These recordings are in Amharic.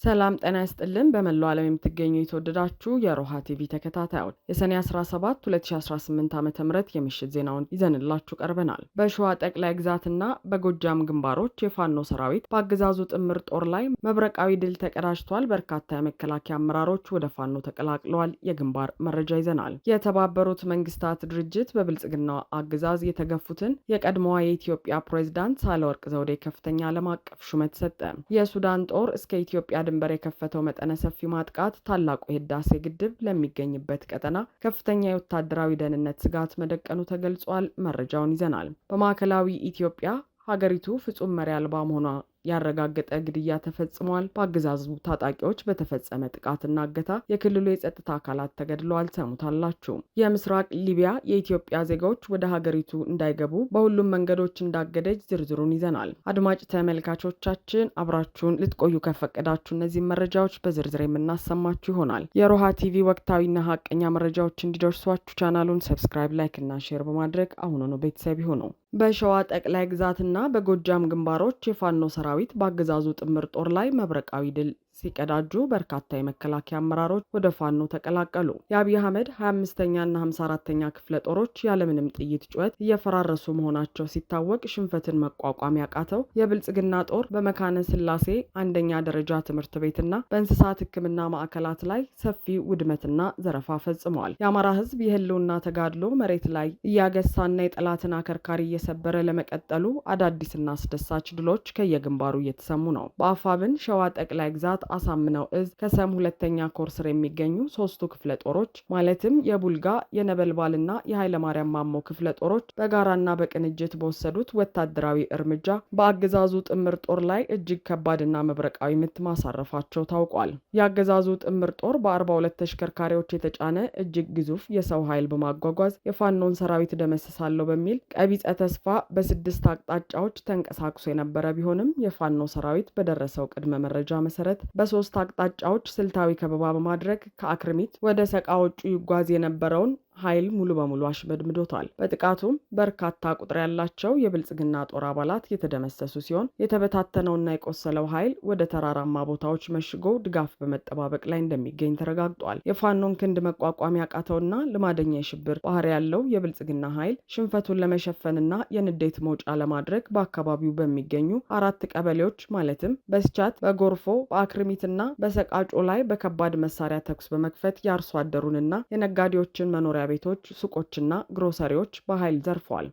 ሰላም ጤና ይስጥልን በመላው ዓለም የምትገኙ የተወደዳችሁ የሮሃ ቲቪ ተከታታዮች የሰኔ 17 2018 ዓ.ም የምሽት ዜናውን ይዘንላችሁ ቀርበናል። በሸዋ ጠቅላይ ግዛትና በጎጃም ግንባሮች የፋኖ ሰራዊት በአገዛዙ ጥምር ጦር ላይ መብረቃዊ ድል ተቀዳጅቷል። በርካታ የመከላከያ አመራሮች ወደ ፋኖ ተቀላቅለዋል። የግንባር መረጃ ይዘናል። የተባበሩት መንግስታት ድርጅት በብልጽግና አገዛዝ የተገፉትን የቀድሞዋ የኢትዮጵያ ፕሬዝዳንት ሳህለወርቅ ዘውዴ ከፍተኛ ዓለም አቀፍ ሹመት ሰጠ። የሱዳን ጦር እስከ ኢትዮጵያ ድንበር የከፈተው መጠነ ሰፊ ማጥቃት ታላቁ የህዳሴ ግድብ ለሚገኝበት ቀጠና ከፍተኛ የወታደራዊ ደህንነት ስጋት መደቀኑ ተገልጿል። መረጃውን ይዘናል። በማዕከላዊ ኢትዮጵያ ሀገሪቱ ፍጹም መሪ አልባ መሆኗ ያረጋገጠ ግድያ ተፈጽሟል። በአገዛዙ ታጣቂዎች በተፈጸመ ጥቃትና እገታ የክልሉ የጸጥታ አካላት ተገድለዋል። ሰሙታላችሁ። የምስራቅ ሊቢያ የኢትዮጵያ ዜጋዎች ወደ ሀገሪቱ እንዳይገቡ በሁሉም መንገዶች እንዳገደች ዝርዝሩን ይዘናል። አድማጭ ተመልካቾቻችን አብራችሁን ልትቆዩ ከፈቀዳችሁ እነዚህ መረጃዎች በዝርዝር የምናሰማችሁ ይሆናል። የሮሃ ቲቪ ወቅታዊና ሀቀኛ መረጃዎች እንዲደርሷችሁ ቻናሉን ሰብስክራይብ፣ ላይክ እና ሼር በማድረግ አሁኑኑ ቤተሰብ ይሁኑ። በሸዋ ጠቅላይ ግዛትና በጎጃም ግንባሮች የፋኖ ሰራዊት በአገዛዙ ጥምር ጦር ላይ መብረቃዊ ድል ሲቀዳጁ በርካታ የመከላከያ አመራሮች ወደ ፋኖ ተቀላቀሉ። የአብይ አህመድ 25ኛና 54ኛ ክፍለ ጦሮች ያለምንም ጥይት ጩኸት እየፈራረሱ መሆናቸው ሲታወቅ ሽንፈትን መቋቋም ያቃተው የብልጽግና ጦር በመካነ ስላሴ አንደኛ ደረጃ ትምህርት ቤትና በእንስሳት ሕክምና ማዕከላት ላይ ሰፊ ውድመትና ዘረፋ ፈጽመዋል። የአማራ ሕዝብ የህልውና ተጋድሎ መሬት ላይ እያገሳና የጠላትን አከርካሪ እየሰበረ ለመቀጠሉ አዳዲስና አስደሳች ድሎች ከየግንባሩ እየተሰሙ ነው። በአፋብን ሸዋ ጠቅላይ ግዛት አሳምነው እዝ ከሰም ሁለተኛ ኮር ስር የሚገኙ ሶስቱ ክፍለ ጦሮች ማለትም የቡልጋ የነበልባልና የኃይለ ማርያም ማሞ ክፍለ ጦሮች በጋራና በቅንጅት በወሰዱት ወታደራዊ እርምጃ በአገዛዙ ጥምር ጦር ላይ እጅግ ከባድና መብረቃዊ ምት ማሳረፋቸው ታውቋል። የአገዛዙ ጥምር ጦር በ42 ተሽከርካሪዎች የተጫነ እጅግ ግዙፍ የሰው ኃይል በማጓጓዝ የፋኖን ሰራዊት ደመስሳለሁ በሚል ቀቢጸ ተስፋ በ6 አቅጣጫዎች ተንቀሳቅሶ የነበረ ቢሆንም የፋኖ ሰራዊት በደረሰው ቅድመ መረጃ መሰረት በ3 አቅጣጫዎች ስልታዊ ከበባ በማድረግ ከአክርሚት ወደ ሰቃዎቹ ይጓዝ የነበረውን ኃይል ሙሉ በሙሉ አሽመድምዶታል። በጥቃቱም በርካታ ቁጥር ያላቸው የብልጽግና ጦር አባላት የተደመሰሱ ሲሆን የተበታተነውና የቆሰለው ኃይል ወደ ተራራማ ቦታዎች መሽጎ ድጋፍ በመጠባበቅ ላይ እንደሚገኝ ተረጋግጧል። የፋኖን ክንድ መቋቋም ያቃተውና ልማደኛ የሽብር ባህሪ ያለው የብልጽግና ኃይል ሽንፈቱን ለመሸፈንና የንዴት መውጫ ለማድረግ በአካባቢው በሚገኙ 4 ቀበሌዎች ማለትም በስቻት፣ በጎርፎ፣ በአክርሚትና በሰቃጮ ላይ በከባድ መሳሪያ ተኩስ በመክፈት የአርሶ አደሩንና የነጋዴዎችን መኖሪያ ቤቶች፣ ሱቆችና ግሮሰሪዎች በኃይል ዘርፈዋል።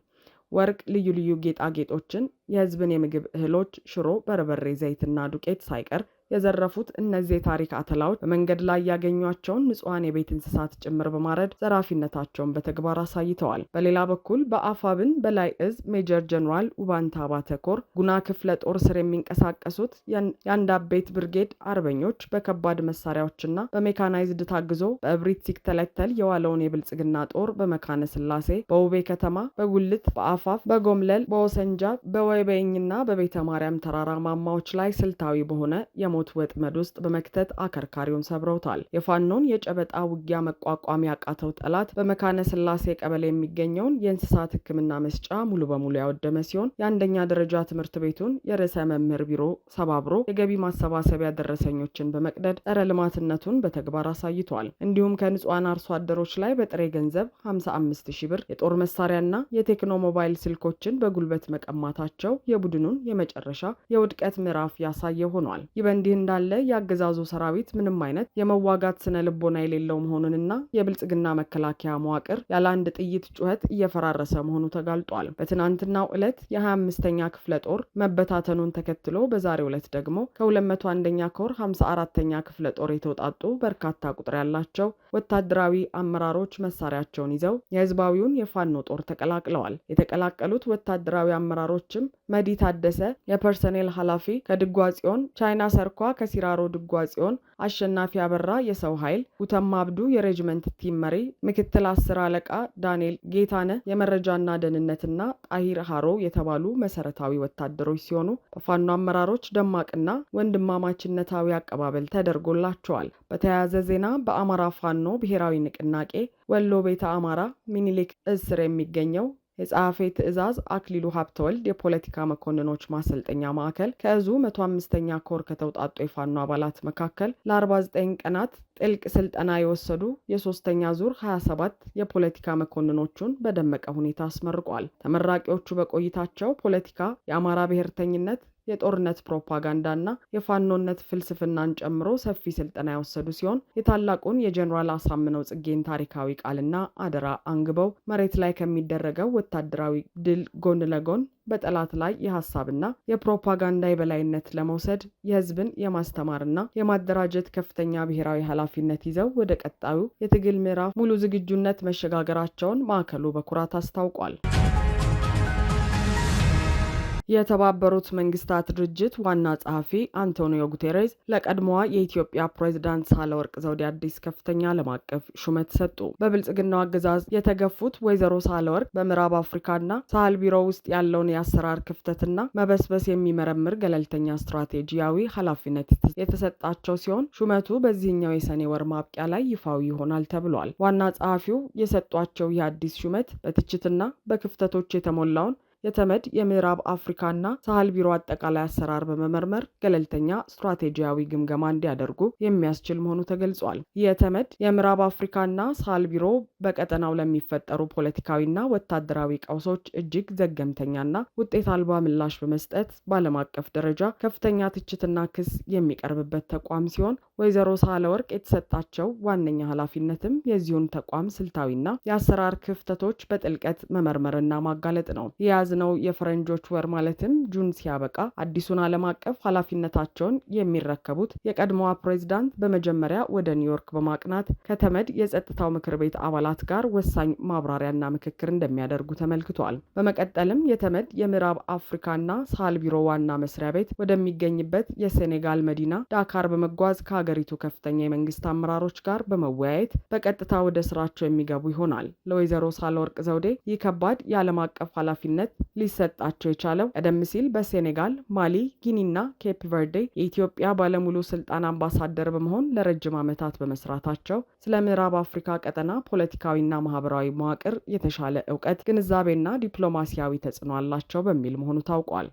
ወርቅ፣ ልዩ ልዩ ጌጣጌጦችን፣ የህዝብን የምግብ እህሎች፣ ሽሮ፣ በርበሬ፣ ዘይትና ዱቄት ሳይቀር የዘረፉት እነዚህ የታሪክ አተላዎች በመንገድ ላይ ያገኟቸውን ንጹሐን የቤት እንስሳት ጭምር በማረድ ዘራፊነታቸውን በተግባር አሳይተዋል። በሌላ በኩል በአፋብን በላይ እዝ ሜጀር ጀነራል ውባንታ አባተ ኮር ጉና ክፍለ ጦር ስር የሚንቀሳቀሱት የአንዳቤት ብርጌድ አርበኞች በከባድ መሳሪያዎችና በሜካናይዝድ ታግዞ በእብሪት ሲተለተል የዋለውን የብልጽግና ጦር በመካነ ስላሴ፣ በውቤ ከተማ፣ በጉልት፣ በአፋፍ፣ በጎምለል፣ በወሰንጃ፣ በወይበኝና በቤተ ማርያም ተራራ ማማዎች ላይ ስልታዊ በሆነ የሞት ወጥመድ ውስጥ በመክተት አከርካሪውን ሰብረውታል። የፋኖን የጨበጣ ውጊያ መቋቋም ያቃተው ጠላት በመካነ ስላሴ ቀበሌ የሚገኘውን የእንስሳት ሕክምና መስጫ ሙሉ በሙሉ ያወደመ ሲሆን የአንደኛ ደረጃ ትምህርት ቤቱን የርዕሰ መምህር ቢሮ ሰባብሮ የገቢ ማሰባሰቢያ ደረሰኞችን በመቅደድ ጸረ ልማትነቱን በተግባር አሳይቷል። እንዲሁም ከንጹሐን አርሶ አደሮች ላይ በጥሬ ገንዘብ 55,000 ብር የጦር መሳሪያና የቴክኖ ሞባይል ስልኮችን በጉልበት መቀማታቸው የቡድኑን የመጨረሻ የውድቀት ምዕራፍ ያሳየ ሆኗል። ይህ በእንዲህ እንዳለ የአገዛዙ ሰራዊት ምንም አይነት የመዋጋት ስነ ልቦና የሌለው መሆኑንና የብልጽግና መከላከያ መዋቅር ያለ አንድ ጥይት ጩኸት እየፈራረሰ መሆኑ ተጋልጧል። በትናንትናው ዕለት የ25ኛ ክፍለ ጦር መበታተኑን ተከትሎ በዛሬው ዕለት ደግሞ ከ201ኛ ኮር 54ኛ ክፍለ ጦር የተውጣጡ በርካታ ቁጥር ያላቸው ወታደራዊ አመራሮች መሳሪያቸውን ይዘው የህዝባዊውን የፋኖ ጦር ተቀላቅለዋል። የተቀላቀሉት ወታደራዊ አመራሮችም መዲ ታደሰ የፐርሰኔል ኃላፊ ከድጓ ጽዮን፣ ቻይና ሰርኳ ከሲራሮ ድጓ ጽዮን፣ አሸናፊ አበራ የሰው ኃይል፣ ጉተማ አብዱ የሬጅመንት ቲም መሪ፣ ምክትል 10 አለቃ ዳንኤል ጌታነ የመረጃና ደህንነትና ጣሂር ሃሮ የተባሉ መሰረታዊ ወታደሮች ሲሆኑ በፋኖ አመራሮች ደማቅና ወንድማማችነታዊ አቀባበል ተደርጎላቸዋል። በተያያዘ ዜና በአማራ ፋኖ ብሔራዊ ንቅናቄ ወሎ ቤተ አማራ ሚኒሊክ እስር የሚገኘው የጸሐፌ ትእዛዝ አክሊሉ ሀብተወልድ የፖለቲካ መኮንኖች ማሰልጠኛ ማዕከል ከእዙ 105ኛ ኮር ከተውጣጡ የፋኖ አባላት መካከል ለ49 ቀናት ጥልቅ ስልጠና የወሰዱ የሶስተኛ ዙር 27 የፖለቲካ መኮንኖቹን በደመቀ ሁኔታ አስመርቋል። ተመራቂዎቹ በቆይታቸው ፖለቲካ፣ የአማራ ብሔርተኝነት፣ የጦርነት ፕሮፓጋንዳና የፋኖነት ፍልስፍናን ጨምሮ ሰፊ ስልጠና የወሰዱ ሲሆን የታላቁን የጀኔራል አሳምነው ጽጌን ታሪካዊ ቃልና አደራ አንግበው መሬት ላይ ከሚደረገው ወታደራዊ ድል ጎን ለጎን በጠላት ላይ የሐሳብና የፕሮፓጋንዳ የበላይነት ለመውሰድ የህዝብን የማስተማርና የማደራጀት ከፍተኛ ብሔራዊ ኃላፊነት ይዘው ወደ ቀጣዩ የትግል ምዕራፍ ሙሉ ዝግጁነት መሸጋገራቸውን ማዕከሉ በኩራት አስታውቋል። የተባበሩት መንግስታት ድርጅት ዋና ጸሐፊ አንቶኒዮ ጉቴሬዝ ለቀድሞዋ የኢትዮጵያ ፕሬዝዳንት ሳህለወርቅ ዘውዴ አዲስ ከፍተኛ ዓለም አቀፍ ሹመት ሰጡ። በብልጽግናው አገዛዝ የተገፉት ወይዘሮ ሳህለወርቅ በምዕራብ አፍሪካና ሳህል ቢሮ ውስጥ ያለውን የአሰራር ክፍተትና መበስበስ የሚመረምር ገለልተኛ ስትራቴጂያዊ ኃላፊነት የተሰጣቸው ሲሆን ሹመቱ በዚህኛው የሰኔ ወር ማብቂያ ላይ ይፋዊ ይሆናል ተብሏል። ዋና ጸሐፊው የሰጧቸው ይህ አዲስ ሹመት በትችትና በክፍተቶች የተሞላውን የተመድ የምዕራብ አፍሪካና ሳህል ቢሮ አጠቃላይ አሰራር በመመርመር ገለልተኛ ስትራቴጂያዊ ግምገማ እንዲያደርጉ የሚያስችል መሆኑ ተገልጿል። የተመድ የምዕራብ አፍሪካና ሳህል ቢሮ በቀጠናው ለሚፈጠሩ ፖለቲካዊና ወታደራዊ ቀውሶች እጅግ ዘገምተኛና ውጤት አልባ ምላሽ በመስጠት በዓለም አቀፍ ደረጃ ከፍተኛ ትችትና ክስ የሚቀርብበት ተቋም ሲሆን ወይዘሮ ሳህለወርቅ የተሰጣቸው ዋነኛ ኃላፊነትም የዚሁን ተቋም ስልታዊና የአሰራር ክፍተቶች በጥልቀት መመርመርና ማጋለጥ ነው። ነው የፈረንጆች ወር ማለትም ጁን ሲያበቃ አዲሱን ዓለም አቀፍ ኃላፊነታቸውን የሚረከቡት የቀድሞዋ ፕሬዝዳንት በመጀመሪያ ወደ ኒውዮርክ በማቅናት ከተመድ የጸጥታው ምክር ቤት አባላት ጋር ወሳኝ ማብራሪያና ምክክር እንደሚያደርጉ ተመልክቷል። በመቀጠልም የተመድ የምዕራብ አፍሪካና ሳህል ቢሮ ዋና መስሪያ ቤት ወደሚገኝበት የሴኔጋል መዲና ዳካር በመጓዝ ከሀገሪቱ ከፍተኛ የመንግስት አመራሮች ጋር በመወያየት በቀጥታ ወደ ስራቸው የሚገቡ ይሆናል። ለወይዘሮ ሳህለወርቅ ዘውዴ ይህ ከባድ የዓለም አቀፍ ኃላፊነት ሊሰጣቸው የቻለው ቀደም ሲል በሴኔጋል፣ ማሊ፣ ጊኒና ኬፕ ቨርዴ የኢትዮጵያ ባለሙሉ ስልጣን አምባሳደር በመሆን ለረጅም ዓመታት በመስራታቸው ስለ ምዕራብ አፍሪካ ቀጠና ፖለቲካዊና ማህበራዊ መዋቅር የተሻለ እውቀት፣ ግንዛቤና ዲፕሎማሲያዊ ተጽዕኖ አላቸው በሚል መሆኑ ታውቋል።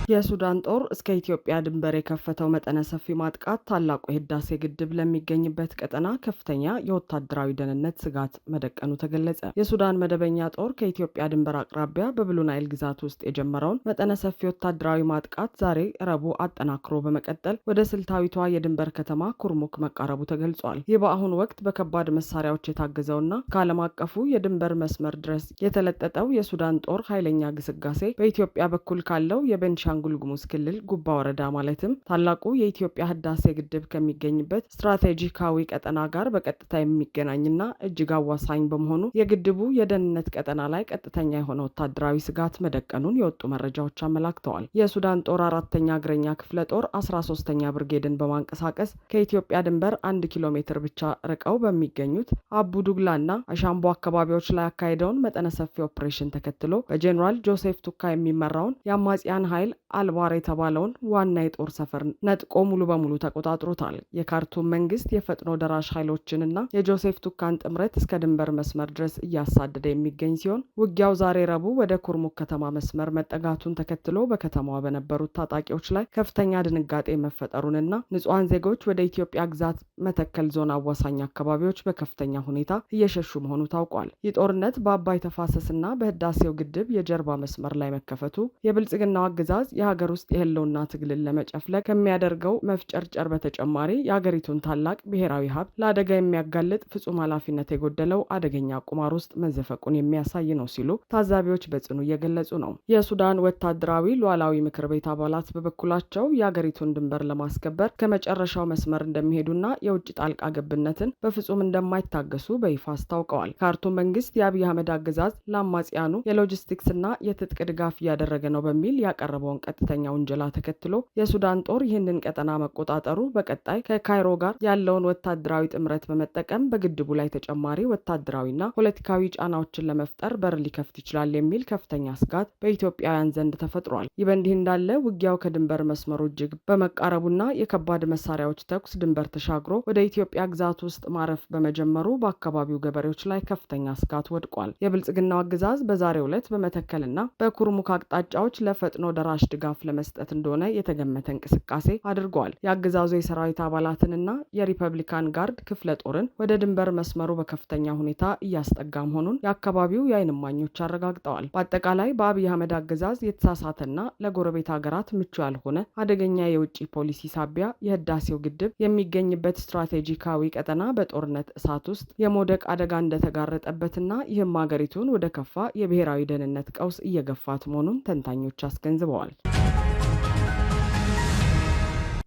የሱዳን ጦር እስከ ኢትዮጵያ ድንበር የከፈተው መጠነ ሰፊ ማጥቃት ታላቁ የህዳሴ ግድብ ለሚገኝበት ቀጠና ከፍተኛ የወታደራዊ ደህንነት ስጋት መደቀኑ ተገለጸ። የሱዳን መደበኛ ጦር ከኢትዮጵያ ድንበር አቅራቢያ በብሉ ናይል ግዛት ውስጥ የጀመረውን መጠነ ሰፊ ወታደራዊ ማጥቃት ዛሬ ረቡዕ አጠናክሮ በመቀጠል ወደ ስልታዊቷ የድንበር ከተማ ኩርሙክ መቃረቡ ተገልጿል። ይህ በአሁኑ ወቅት በከባድ መሳሪያዎች የታገዘውና ከዓለም አቀፉ የድንበር መስመር ድረስ የተለጠጠው የሱዳን ጦር ኃይለኛ ግስጋሴ በኢትዮጵያ በኩል ካለው የቤንሻንጉል ጉሙዝ ክልል ጉባ ወረዳ ማለትም ታላቁ የኢትዮጵያ ህዳሴ ግድብ ከሚገኝበት ስትራቴጂካዊ ቀጠና ጋር በቀጥታ የሚገናኝና እጅግ አዋሳኝ በመሆኑ የግድቡ የደህንነት ቀጠና ላይ ቀጥተኛ የሆነ ወታደራዊ ስጋት መደቀኑን የወጡ መረጃዎች አመላክተዋል። የሱዳን ጦር 4ኛ እግረኛ ክፍለ ጦር 13ኛ ብርጌድን በማንቀሳቀስ ከኢትዮጵያ ድንበር 1 ኪሎ ሜትር ብቻ ርቀው በሚገኙት አቡ ዱግላና አሻምቦ አካባቢዎች ላይ ያካሄደውን መጠነ ሰፊ ኦፕሬሽን ተከትሎ በጄኔራል ጆሴፍ ቱካ የሚመራውን የአማጽያን ኃይል አልባር የተባለውን ዋና የጦር ሰፈር ነጥቆ ሙሉ በሙሉ ተቆጣጥሮታል። የካርቱም መንግስት የፈጥኖ ደራሽ ኃይሎችንና የጆሴፍ ቱካን ጥምረት እስከ ድንበር መስመር ድረስ እያሳደደ የሚገኝ ሲሆን ውጊያው ዛሬ ረቡዕ ወደ ኩርሙክ ከተማ መስመር መጠጋቱን ተከትሎ በከተማዋ በነበሩት ታጣቂዎች ላይ ከፍተኛ ድንጋጤ መፈጠሩንና ንጹሐን ዜጎች ወደ ኢትዮጵያ ግዛት መተከል ዞን አዋሳኝ አካባቢዎች በከፍተኛ ሁኔታ እየሸሹ መሆኑ ታውቋል። ይህ ጦርነት በአባይ ተፋሰስና በህዳሴው ግድብ የጀርባ መስመር ላይ መከፈቱ የብልጽግናው አገዛዝ የሀገር ውስጥ የህልውና ትግልን ለመጨፍለቅ ከሚያደርገው መፍጨርጨር በተጨማሪ የሀገሪቱን ታላቅ ብሔራዊ ሀብት ለአደጋ የሚያጋልጥ ፍጹም ኃላፊነት የጎደለው አደገኛ ቁማር ውስጥ መዘፈቁን የሚያሳይ ነው ሲሉ ታዛቢዎች በጽኑ እየገለጹ ነው። የሱዳን ወታደራዊ ሉዓላዊ ምክር ቤት አባላት በበኩላቸው የሀገሪቱን ድንበር ለማስከበር ከመጨረሻው መስመር እንደሚሄዱና የውጭ ጣልቃ ገብነትን በፍጹም እንደማይታገሱ በይፋ አስታውቀዋል። ካርቱም መንግስት የአብይ አህመድ አገዛዝ ለአማጽያኑ የሎጂስቲክስና የትጥቅ ድጋፍ እያደረገ ነው በሚል ያቀረበውን ቀጥተኛ ውንጀላ ተከትሎ የሱዳን ጦር ይህንን ቀጠና መቆጣጠሩ በቀጣይ ከካይሮ ጋር ያለውን ወታደራዊ ጥምረት በመጠቀም በግድቡ ላይ ተጨማሪ ወታደራዊና ፖለቲካዊ ጫናዎችን ለመፍጠር በር ሊከፍት ይችላል የሚል ከፍተኛ ስጋት በኢትዮጵያውያን ዘንድ ተፈጥሯል። ይህ በእንዲህ እንዳለ ውጊያው ከድንበር መስመሩ እጅግ በመቃረቡና የከባድ መሳሪያዎች ተኩስ ድንበር ተሻግሮ ወደ ኢትዮጵያ ግዛት ውስጥ ማረፍ በመጀመሩ በአካባቢው ገበሬዎች ላይ ከፍተኛ ስጋት ወድቋል። የብልጽግናው አገዛዝ በዛሬው ዕለት በመተከልና በኩርሙክ አቅጣጫዎች ለፈጥኖ ደራሽ ድጋፍ ለመስጠት እንደሆነ የተገመተ እንቅስቃሴ አድርጓል። የአገዛዙ የሰራዊት አባላትንና የሪፐብሊካን ጋርድ ክፍለ ጦርን ወደ ድንበር መስመሩ በከፍተኛ ሁኔታ እያስጠጋ መሆኑን የአካባቢው የዓይን እማኞች አረጋግጠዋል። በአጠቃላይ በአብይ አህመድ አገዛዝ የተሳሳተና ለጎረቤት ሀገራት ምቹ ያልሆነ አደገኛ የውጭ ፖሊሲ ሳቢያ የህዳሴው ግድብ የሚገኝበት ስትራቴጂካዊ ቀጠና በጦርነት እሳት ውስጥ የመውደቅ አደጋ እንደተጋረጠበትና ይህም ሀገሪቱን ወደ ከፋ የብሔራዊ ደህንነት ቀውስ እየገፋት መሆኑን ተንታኞች አስገንዝበዋል።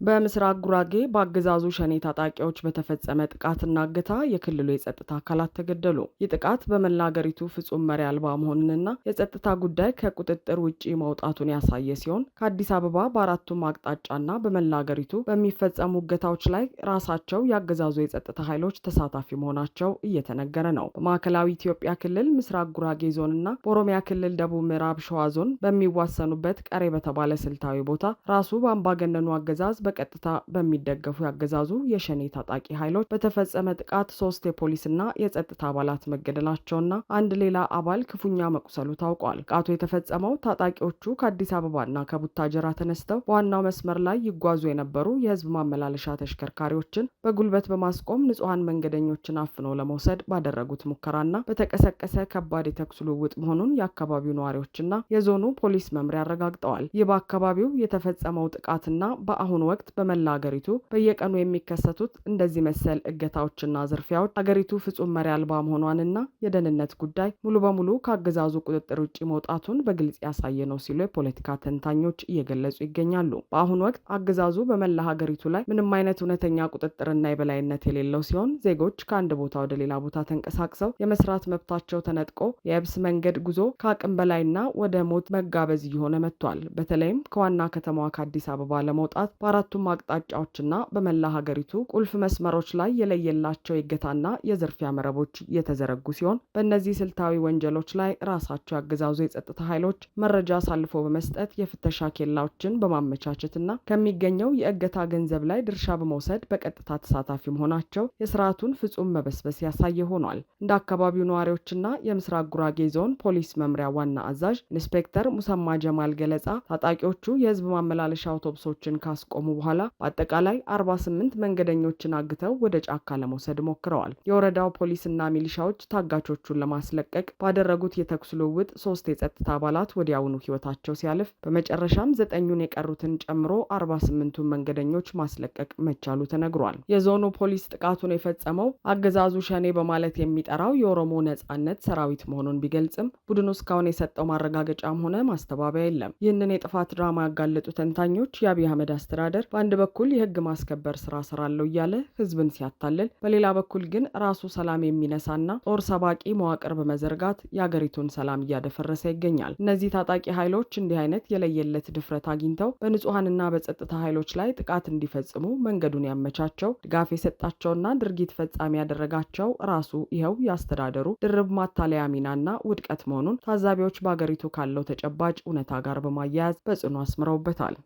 በምስራቅ ጉራጌ በአገዛዙ ሸኔ ታጣቂዎች በተፈጸመ ጥቃትና እገታ የክልሉ የጸጥታ አካላት ተገደሉ። ይህ ጥቃት በመላ ሀገሪቱ ፍጹም መሪ አልባ መሆኑንና የጸጥታ ጉዳይ ከቁጥጥር ውጪ መውጣቱን ያሳየ ሲሆን ከአዲስ አበባ በአራቱም አቅጣጫና በመላ ሀገሪቱ በሚፈጸሙ እገታዎች ላይ ራሳቸው የአገዛዙ የጸጥታ ኃይሎች ተሳታፊ መሆናቸው እየተነገረ ነው። በማዕከላዊ ኢትዮጵያ ክልል ምስራቅ ጉራጌ ዞንና በኦሮሚያ ክልል ደቡብ ምዕራብ ሸዋ ዞን በሚዋሰኑበት ቀሬ በተባለ ስልታዊ ቦታ ራሱ በአምባገነኑ አገዛዝ በቀጥታ በሚደገፉ ያገዛዙ የሸኔ ታጣቂ ኃይሎች በተፈጸመ ጥቃት 3 የፖሊስና የጸጥታ አባላት መገደላቸውና አንድ ሌላ አባል ክፉኛ መቁሰሉ ታውቋል። ጥቃቱ የተፈጸመው ታጣቂዎቹ ከአዲስ አበባና ከቡታጀራ ተነስተው በዋናው መስመር ላይ ይጓዙ የነበሩ የህዝብ ማመላለሻ ተሽከርካሪዎችን በጉልበት በማስቆም ንጹሐን መንገደኞችን አፍኖ ለመውሰድ ባደረጉት ሙከራና በተቀሰቀሰ ከባድ የተኩስ ልውውጥ መሆኑን የአካባቢው ነዋሪዎችና የዞኑ ፖሊስ መምሪያ አረጋግጠዋል። ይህ በአካባቢው የተፈጸመው ጥቃትና በአሁኑ ወቅት በመላ ሀገሪቱ በየቀኑ የሚከሰቱት እንደዚህ መሰል እገታዎችና ዝርፊያዎች ሀገሪቱ ፍጹም መሪ አልባ መሆኗንና የደህንነት ጉዳይ ሙሉ በሙሉ ከአገዛዙ ቁጥጥር ውጭ መውጣቱን በግልጽ ያሳየ ነው ሲሉ የፖለቲካ ተንታኞች እየገለጹ ይገኛሉ። በአሁኑ ወቅት አገዛዙ በመላ ሀገሪቱ ላይ ምንም አይነት እውነተኛ ቁጥጥርና የበላይነት የሌለው ሲሆን ዜጎች ከአንድ ቦታ ወደ ሌላ ቦታ ተንቀሳቅሰው የመስራት መብታቸው ተነጥቆ የየብስ መንገድ ጉዞ ከአቅም በላይና ወደ ሞት መጋበዝ እየሆነ መጥቷል። በተለይም ከዋና ከተማዋ ከአዲስ አበባ ለመውጣት በአራቱም አቅጣጫዎችና በመላ ሀገሪቱ ቁልፍ መስመሮች ላይ የለየላቸው የእገታና የዝርፊያ መረቦች የተዘረጉ ሲሆን በእነዚህ ስልታዊ ወንጀሎች ላይ ራሳቸው ያገዛዙ የጸጥታ ኃይሎች መረጃ አሳልፎ በመስጠት የፍተሻ ኬላዎችን በማመቻቸትና ከሚገኘው የእገታ ገንዘብ ላይ ድርሻ በመውሰድ በቀጥታ ተሳታፊ መሆናቸው የስርዓቱን ፍጹም መበስበስ ያሳየ ሆኗል። እንደ አካባቢው ነዋሪዎችና የምስራቅ ጉራጌ ዞን ፖሊስ መምሪያ ዋና አዛዥ ኢንስፔክተር ሙሰማ ጀማል ገለጻ ታጣቂዎቹ የህዝብ ማመላለሻ አውቶቡሶችን ካስቆሙ በኋላ በአጠቃላይ 48 መንገደኞችን አግተው ወደ ጫካ ለመውሰድ ሞክረዋል። የወረዳው ፖሊስና ሚሊሻዎች ታጋቾቹን ለማስለቀቅ ባደረጉት የተኩስ ልውውጥ 3 የጸጥታ አባላት ወዲያውኑ ህይወታቸው ሲያልፍ በመጨረሻም 9ኙን የቀሩትን ጨምሮ 48ቱን መንገደኞች ማስለቀቅ መቻሉ ተነግሯል። የዞኑ ፖሊስ ጥቃቱን የፈጸመው አገዛዙ ሸኔ በማለት የሚጠራው የኦሮሞ ነጻነት ሰራዊት መሆኑን ቢገልጽም ቡድኑ እስካሁን የሰጠው ማረጋገጫም ሆነ ማስተባበያ የለም። ይህንን የጥፋት ድራማ ያጋለጡ ተንታኞች የአብይ አህመድ አስተዳደር በአንድ በኩል የህግ ማስከበር ስራ ሰራለው እያለ ህዝብን ሲያታልል፣ በሌላ በኩል ግን ራሱ ሰላም የሚነሳና ጦር ሰባቂ መዋቅር በመዘርጋት የአገሪቱን ሰላም እያደፈረሰ ይገኛል። እነዚህ ታጣቂ ኃይሎች እንዲህ አይነት የለየለት ድፍረት አግኝተው በንጹሐንና በጸጥታ ኃይሎች ላይ ጥቃት እንዲፈጽሙ መንገዱን ያመቻቸው ድጋፍ የሰጣቸውና ድርጊት ፈጻሚ ያደረጋቸው ራሱ ይኸው ያስተዳደሩ ድርብ ማታለያ ሚናና ውድቀት መሆኑን ታዛቢዎች በአገሪቱ ካለው ተጨባጭ እውነታ ጋር በማያያዝ በጽኑ አስምረውበታል።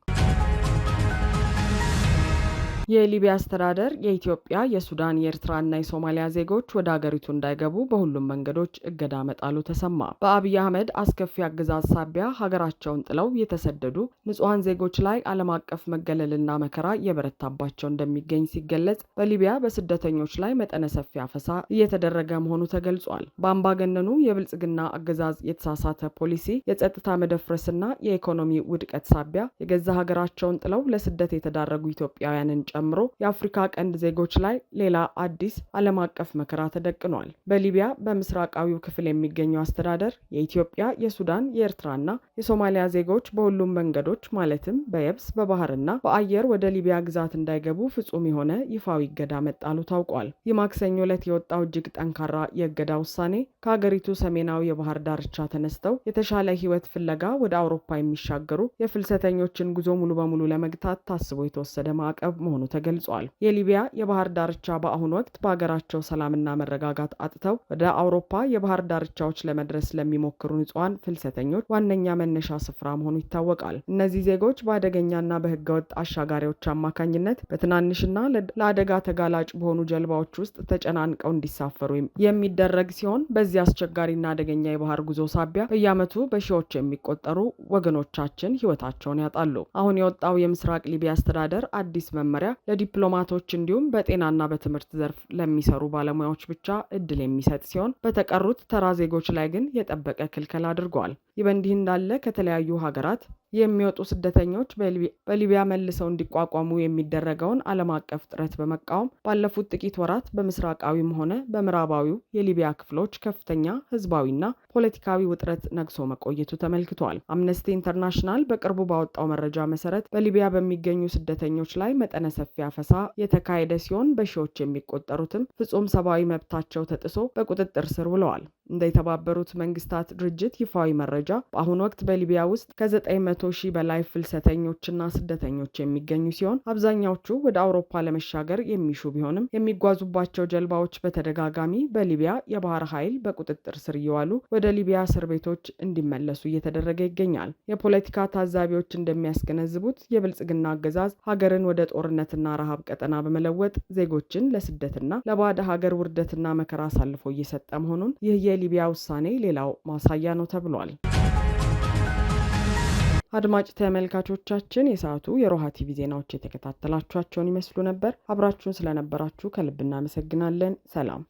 የሊቢያ አስተዳደር የኢትዮጵያ፣ የሱዳን፣ የኤርትራና የሶማሊያ ዜጎች ወደ ሀገሪቱ እንዳይገቡ በሁሉም መንገዶች እገዳ መጣሉ ተሰማ። በአብይ አህመድ አስከፊ አገዛዝ ሳቢያ ሀገራቸውን ጥለው የተሰደዱ ንጹሐን ዜጎች ላይ ዓለም አቀፍ መገለልና መከራ እየበረታባቸው እንደሚገኝ ሲገለጽ፣ በሊቢያ በስደተኞች ላይ መጠነ ሰፊ አፈሳ እየተደረገ መሆኑ ተገልጿል። በአምባገነኑ የብልጽግና አገዛዝ የተሳሳተ ፖሊሲ፣ የጸጥታ መደፍረስና የኢኮኖሚ ውድቀት ሳቢያ የገዛ ሀገራቸውን ጥለው ለስደት የተዳረጉ ኢትዮጵያውያንን ጨምሮ የአፍሪካ ቀንድ ዜጎች ላይ ሌላ አዲስ ዓለም አቀፍ መከራ ተደቅኗል። በሊቢያ በምስራቃዊው ክፍል የሚገኘው አስተዳደር የኢትዮጵያ፣ የሱዳን፣ የኤርትራና የሶማሊያ ዜጎች በሁሉም መንገዶች ማለትም በየብስ በባህርና በአየር ወደ ሊቢያ ግዛት እንዳይገቡ ፍጹም የሆነ ይፋዊ እገዳ መጣሉ ታውቋል። ይህ ማክሰኞ ዕለት የወጣው እጅግ ጠንካራ የእገዳ ውሳኔ ከሀገሪቱ ሰሜናዊ የባህር ዳርቻ ተነስተው የተሻለ ሕይወት ፍለጋ ወደ አውሮፓ የሚሻገሩ የፍልሰተኞችን ጉዞ ሙሉ በሙሉ ለመግታት ታስቦ የተወሰደ ማዕቀብ መሆኑ ተገልጿል። የሊቢያ የባህር ዳርቻ በአሁኑ ወቅት በሀገራቸው ሰላምና መረጋጋት አጥተው ወደ አውሮፓ የባህር ዳርቻዎች ለመድረስ ለሚሞክሩ ንጹሐን ፍልሰተኞች ዋነኛ መነሻ ስፍራ መሆኑ ይታወቃል። እነዚህ ዜጎች በአደገኛና በህገወጥ አሻጋሪዎች አማካኝነት በትናንሽና ለአደጋ ተጋላጭ በሆኑ ጀልባዎች ውስጥ ተጨናንቀው እንዲሳፈሩ የሚደረግ ሲሆን በዚህ አስቸጋሪና አደገኛ የባህር ጉዞ ሳቢያ በየዓመቱ በሺዎች የሚቆጠሩ ወገኖቻችን ህይወታቸውን ያጣሉ። አሁን የወጣው የምስራቅ ሊቢያ አስተዳደር አዲስ መመሪያ ለዲፕሎማቶች እንዲሁም በጤናና በትምህርት ዘርፍ ለሚሰሩ ባለሙያዎች ብቻ እድል የሚሰጥ ሲሆን በተቀሩት ተራ ዜጎች ላይ ግን የጠበቀ ክልከላ አድርጓል። ይህ በእንዲህ እንዳለ ከተለያዩ ሀገራት የሚወጡ ስደተኞች በሊቢያ መልሰው እንዲቋቋሙ የሚደረገውን ዓለም አቀፍ ጥረት በመቃወም ባለፉት ጥቂት ወራት በምስራቃዊም ሆነ በምዕራባዊው የሊቢያ ክፍሎች ከፍተኛ ህዝባዊና ፖለቲካዊ ውጥረት ነግሶ መቆየቱ ተመልክቷል። አምነስቲ ኢንተርናሽናል በቅርቡ ባወጣው መረጃ መሰረት በሊቢያ በሚገኙ ስደተኞች ላይ መጠነ ሰፊ አፈሳ የተካሄደ ሲሆን በሺዎች የሚቆጠሩትም ፍጹም ሰብአዊ መብታቸው ተጥሶ በቁጥጥር ስር ውለዋል። እንደ የተባበሩት መንግስታት ድርጅት ይፋዊ መረጃ በአሁኑ ወቅት በሊቢያ ውስጥ ከ900 ሺህ በላይ ፍልሰተኞችና ስደተኞች የሚገኙ ሲሆን አብዛኛዎቹ ወደ አውሮፓ ለመሻገር የሚሹ ቢሆንም የሚጓዙባቸው ጀልባዎች በተደጋጋሚ በሊቢያ የባህር ኃይል በቁጥጥር ስር እየዋሉ ወደ ሊቢያ እስር ቤቶች እንዲመለሱ እየተደረገ ይገኛል። የፖለቲካ ታዛቢዎች እንደሚያስገነዝቡት የብልጽግና አገዛዝ ሀገርን ወደ ጦርነትና ረሃብ ቀጠና በመለወጥ ዜጎችን ለስደትና ለባዕድ ሀገር ውርደትና መከራ አሳልፎ እየሰጠ መሆኑን ይህ የሊቢያ ውሳኔ ሌላው ማሳያ ነው ተብሏል። አድማጭ ተመልካቾቻችን የሰዓቱ የሮሃ ቲቪ ዜናዎች የተከታተላችኋቸውን ይመስሉ ነበር። አብራችሁን ስለነበራችሁ ከልብ እናመሰግናለን። ሰላም።